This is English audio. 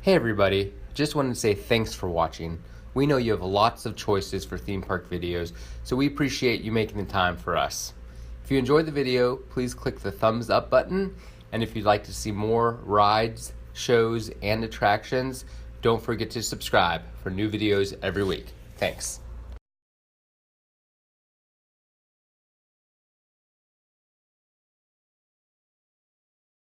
Hey everybody, just wanted to say thanks for watching. We know you have lots of choices for theme park videos, so we appreciate you making the time for us. If you enjoyed the video, please click the thumbs up button, and if you'd like to see more rides, shows, and attractions, don't forget to subscribe for new videos every week. Thanks.